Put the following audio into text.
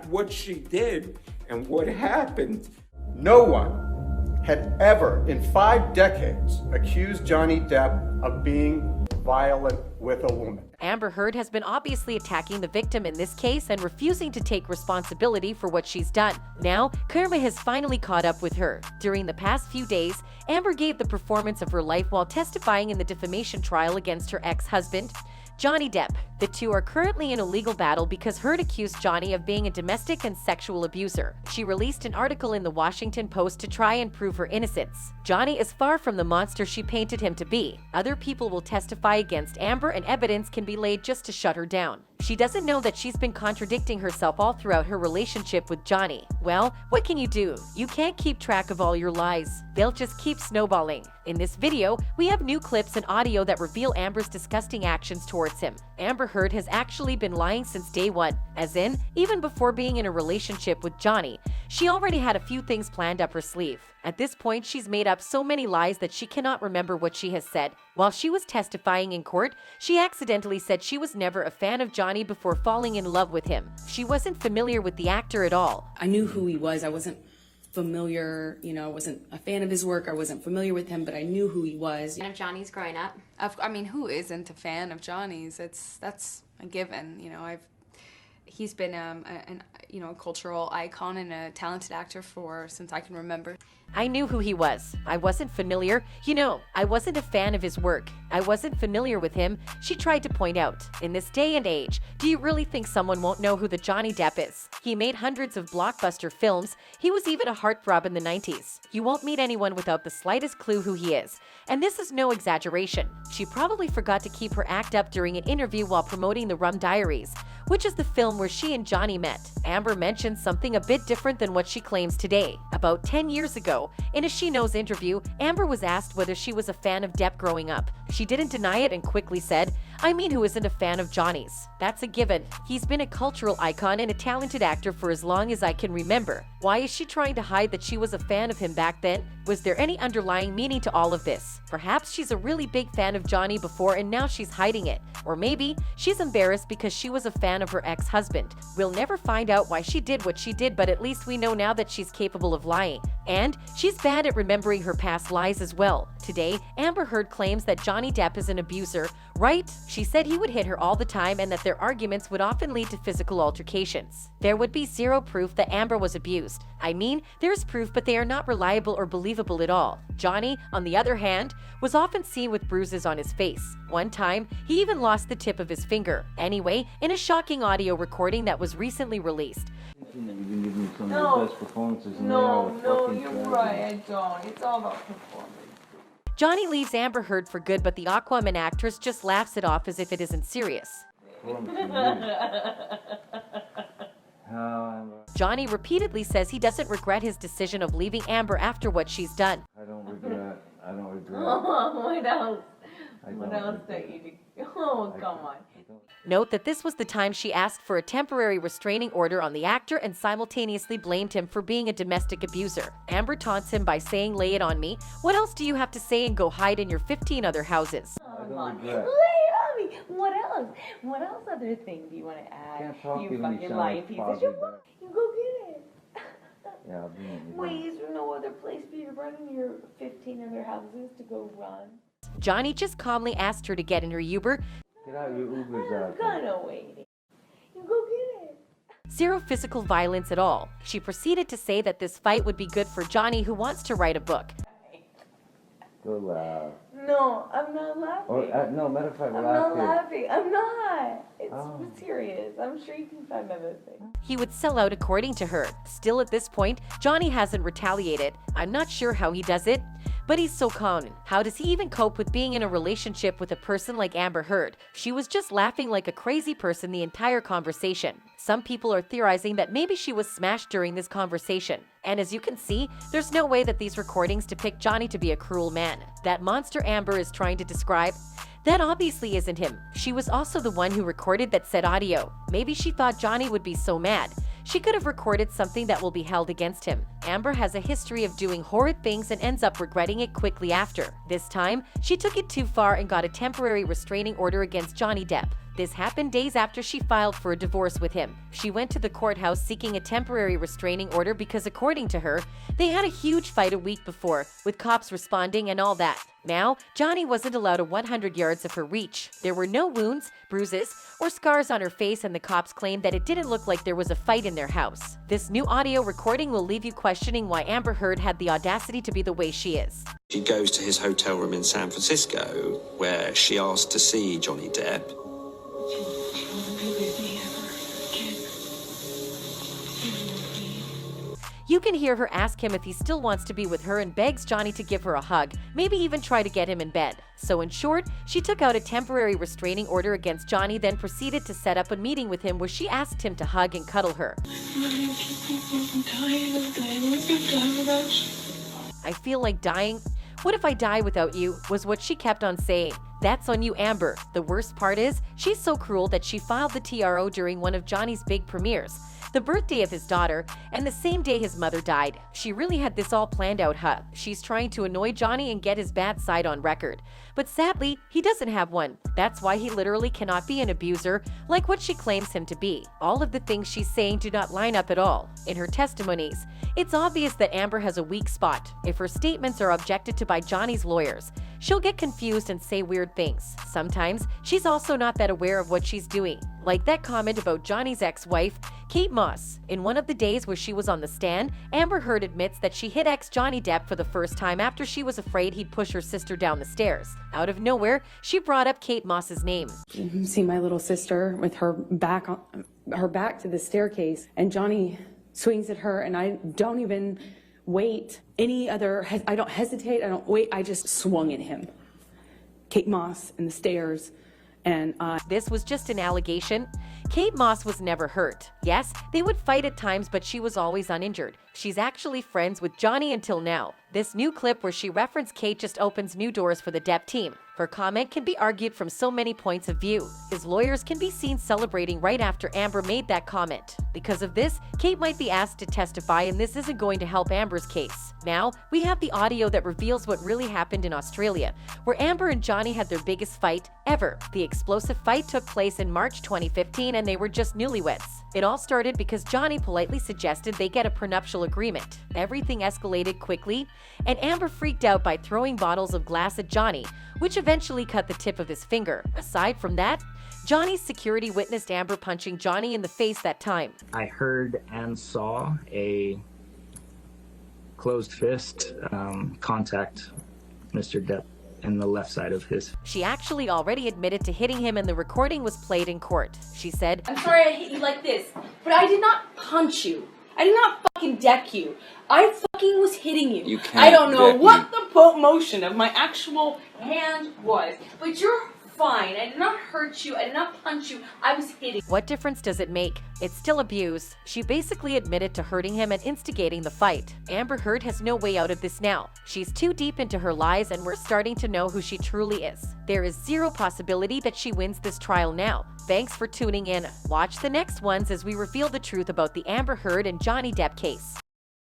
What she did and what happened. No one had ever in 5 decades accused Johnny Depp of being violent with a woman. Amber Heard has been obviously attacking the victim in this case and refusing to take responsibility for what she's done. Now, karma has finally caught up with her. During the past few days, Amber gave the performance of her life while testifying in the defamation trial against her ex-husband, Johnny Depp. The two are currently in a legal battle because Heard accused Johnny of being a domestic and sexual abuser. She released an article in the Washington Post to try and prove her innocence. Johnny is far from the monster she painted him to be. Other people will testify against Amber and evidence can be laid just to shut her down. She doesn't know that she's been contradicting herself all throughout her relationship with Johnny. Well, what can you do? You can't keep track of all your lies. They'll just keep snowballing. In this video, we have new clips and audio that reveal Amber's disgusting actions towards him. Amber Heard has actually been lying since day one, as in, even before being in a relationship with Johnny, she already had a few things planned up her sleeve. At this point, she's made up so many lies that she cannot remember what she has said. While she was testifying in court, she accidentally said she was never a fan of Johnny before falling in love with him. She wasn't familiar with the actor at all. I knew who he was. I wasn't familiar, I wasn't a fan of his work. I wasn't familiar with him, but I knew who he was. Fan of Johnny's growing up? I mean, who isn't a fan of Johnny's? That's a given. He's been a cultural icon and a talented actor since I can remember. I knew who he was. I wasn't familiar. I wasn't a fan of his work. I wasn't familiar with him, she tried to point out. In this day and age, do you really think someone won't know who the Johnny Depp is? He made hundreds of blockbuster films. He was even a heartthrob in the 90s. You won't meet anyone without the slightest clue who he is. And this is no exaggeration. She probably forgot to keep her act up during an interview while promoting The Rum Diaries, which is the film where she and Johnny met. Amber mentioned something a bit different than what she claims today. About 10 years ago, in a She Knows interview, Amber was asked whether she was a fan of Depp growing up. She didn't deny it and quickly said, "I mean, who isn't a fan of Johnny's? That's a given. He's been a cultural icon and a talented actor for as long as I can remember. Why is she trying to hide that she was a fan of him back then? Was there any underlying meaning to all of this? Perhaps she's a really big fan of Johnny before and now she's hiding it. Or maybe she's embarrassed because she was a fan of her ex-husband. We'll never find out why she did what she did, but at least we know now that she's capable of lying. And she's bad at remembering her past lies as well." Today, Amber Heard claims that Johnny Depp is an abuser, right? She said he would hit her all the time and that their arguments would often lead to physical altercations. There would be zero proof that Amber was abused. I mean, there's proof, but they are not reliable or believable at all. Johnny, on the other hand, was often seen with bruises on his face. One time, he even lost the tip of his finger. Anyway, in a shocking audio recording that was recently released, You've been giving me some of the best performances in No, you're right, I don't. It's all about performance. Johnny leaves Amber Heard for good, but the Aquaman actress just laughs it off as if it isn't serious. Johnny repeatedly says he doesn't regret his decision of leaving Amber after what she's done. I don't regret. Oh, what else? What else don't you do? Oh, come on. Note that this was the time she asked for a temporary restraining order on the actor and simultaneously blamed him for being a domestic abuser. Amber taunts him by saying, "Lay it on me. What else do you have to say and go hide in your 15 other houses?" I don't regret. Lay it on me. What else? What else other thing do you want to add? Can't talk You to me, fucking sound lying like piece of Fozzie shit. Bear. You go get it. Yeah, I'll be in it. Wait, is there no other place for you to run in your 15 other houses to go run? Johnny just calmly asked her to get in her Uber. Get out your Ubers I'm out. gonna wait. You go get it. Zero physical violence at all. She proceeded to say that this fight would be good for Johnny, who wants to write a book. Go loud. No, I'm not laughing. Or, no, matter of fact, I'm laugh not here. laughing. I'm not. It's serious. I'm sure you can find other things. He would sell out according to her. Still at this point, Johnny hasn't retaliated. I'm not sure how he does it, but he's so calm. How does he even cope with being in a relationship with a person like Amber Heard? She was just laughing like a crazy person the entire conversation. Some people are theorizing that maybe she was smashed during this conversation. And as you can see, there's no way that these recordings depict Johnny to be a cruel man. That monster Amber is trying to describe, that obviously isn't him. She was also the one who recorded that said audio. Maybe she thought Johnny would be so mad. She could have recorded something that will be held against him. Amber has a history of doing horrid things and ends up regretting it quickly after. This time, she took it too far and got a temporary restraining order against Johnny Depp. This happened days after she filed for a divorce with him. She went to the courthouse seeking a temporary restraining order because, according to her, they had a huge fight a week before, with cops responding and all that. Now, Johnny wasn't allowed 100 yards of her reach. There were no wounds, bruises, or scars on her face, and the cops claimed that it didn't look like there was a fight in their house. This new audio recording will leave you questioning why Amber Heard had the audacity to be the way she is. She goes to his hotel room in San Francisco, where she asked to see Johnny Depp. You can hear her ask him if he still wants to be with her and begs Johnny to give her a hug, maybe even try to get him in bed. So in short, she took out a temporary restraining order against Johnny, then proceeded to set up a meeting with him where she asked him to hug and cuddle her. I feel like dying. What if I die without you, was what she kept on saying. That's on you, Amber. The worst part is, she's so cruel that she filed the TRO during one of Johnny's big premieres, the birthday of his daughter, and the same day his mother died. She really had this all planned out, huh? She's trying to annoy Johnny and get his bad side on record. But sadly, he doesn't have one. That's why he literally cannot be an abuser like what she claims him to be. All of the things she's saying do not line up at all. In her testimonies, it's obvious that Amber has a weak spot. If her statements are objected to by Johnny's lawyers, she'll get confused and say weird things. Sometimes, she's also not that aware of what she's doing. Like that comment about Johnny's ex-wife, Kate Moss. In one of the days where she was on the stand, Amber Heard admits that she hit ex-Johnny Depp for the first time after she was afraid he'd push her sister down the stairs. Out of nowhere, she brought up Kate Moss's name. See my little sister with her back to the staircase, and Johnny swings at her, and I don't even wait I don't hesitate, I don't wait, I just swung at him. Kate Moss in the stairs, and This was just an allegation. Kate Moss was never hurt. Yes, they would fight at times, but she was always uninjured. She's actually friends with Johnny until now. This new clip where she referenced Kate just opens new doors for the Depp team. Her comment can be argued from so many points of view. His lawyers can be seen celebrating right after Amber made that comment. Because of this, Kate might be asked to testify, and this isn't going to help Amber's case. Now, we have the audio that reveals what really happened in Australia, where Amber and Johnny had their biggest fight ever. The explosive fight took place in March 2015, and they were just newlyweds. It all started because Johnny politely suggested they get a prenuptial agreement. Everything escalated quickly, and Amber freaked out by throwing bottles of glass at Johnny, which eventually cut the tip of his finger. Aside from that, Johnny's security witnessed Amber punching Johnny in the face that time. I heard and saw a closed fist contact Mr. Depp in the left side of his. She actually already admitted to hitting him, and the recording was played in court. She said, "I'm sorry I hit you like this, but I did not punch you. I did not fucking deck you. I fucking was hitting you. You can't I don't know deck what me. the motion of my actual hand was, but you're fine. I did not hurt you. I did not punch you. I was hitting." what difference does it make? It's still abuse. She basically admitted to hurting him and instigating the fight. Amber Heard has no way out of this now. She's too deep into her lies, and we're starting to know who she truly is. There is zero possibility that she wins this trial now. Thanks for tuning in. Watch the next ones as we reveal the truth about the Amber Heard and Johnny Depp case.